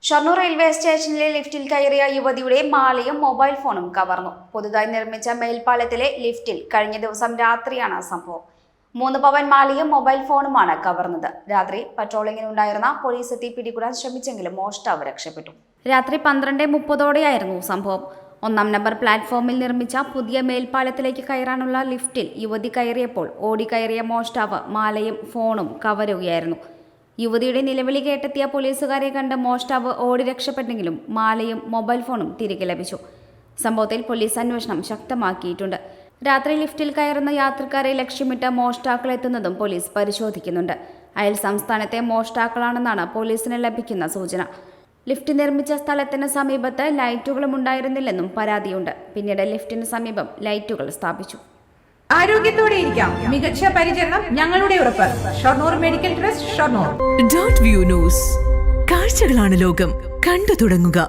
Shoranur railway സ്റ്റേഷനിലെ ലിഫ്റ്റിൽ കയറിയ യുവതിയുടെ മാലയും മൊബൈൽ ഫോണും കവർന്നു. പുതുതായി നിർമ്മിച്ച മേൽപ്പാലത്തിലെ ലിഫ്റ്റിൽ കഴിഞ്ഞ ദിവസം രാത്രിയാണ് സംഭവം. 3 പവൻ മാലയും മൊബൈൽ ഫോണുമാണ് കവർന്നത്. രാത്രി പട്രോളിംഗിനുണ്ടായിരുന്ന പോലീസ് എത്തി പിടികൂടാൻ ശ്രമിച്ചെങ്കിലും മോഷ്ടാവ് രക്ഷപ്പെട്ടു. രാത്രി 12:30 സംഭവം. 1-ാം നമ്പർ പ്ലാറ്റ്ഫോമിൽ നിർമ്മിച്ച പുതിയ മേൽപ്പാലത്തിലേക്ക് കയറാനുള്ള ലിഫ്റ്റിൽ യുവതി കയറിയപ്പോൾ ഓടിക്കയറിയ മോഷ്ടാവ് മാലയും ഫോണും കവരുകയായിരുന്നു. യുവതിയുടെ നിലവിളി കേട്ടെത്തിയ പോലീസുകാരെ കണ്ട് മോഷ്ടാവ് ഓടി രക്ഷപ്പെട്ടെങ്കിലും മാലയും മൊബൈൽ ഫോണും തിരികെ ലഭിച്ചു. സംഭവത്തിൽ പോലീസ് അന്വേഷണം ശക്തമാക്കിയിട്ടുണ്ട്. രാത്രി ലിഫ്റ്റിൽ കയറുന്ന യാത്രക്കാരെ ലക്ഷ്യമിട്ട് മോഷ്ടാക്കൾ എത്തുന്നതും പോലീസ് പരിശോധിക്കുന്നുണ്ട്. അയൽ സംസ്ഥാനത്തെ മോഷ്ടാക്കളാണെന്നാണ് പോലീസിന് ലഭിക്കുന്ന സൂചന. ലിഫ്റ്റ് നിർമ്മിച്ച സ്ഥലത്തിന് സമീപത്ത് ലൈറ്റുകളും ഉണ്ടായിരുന്നില്ലെന്നും പരാതിയുണ്ട്. പിന്നീട് ലിഫ്റ്റിന് സമീപം ലൈറ്റുകൾ സ്ഥാപിച്ചു. ആരോഗ്യത്തോടെ ഇരിക്കാം, മികച്ച പരിചരണം ഞങ്ങളുടെ ഉറപ്പ്. Shoranur medical trust, Shoranur. .View news. കാഴ്ചകളാണ് ലോകം, കണ്ടു തുടങ്ങുക.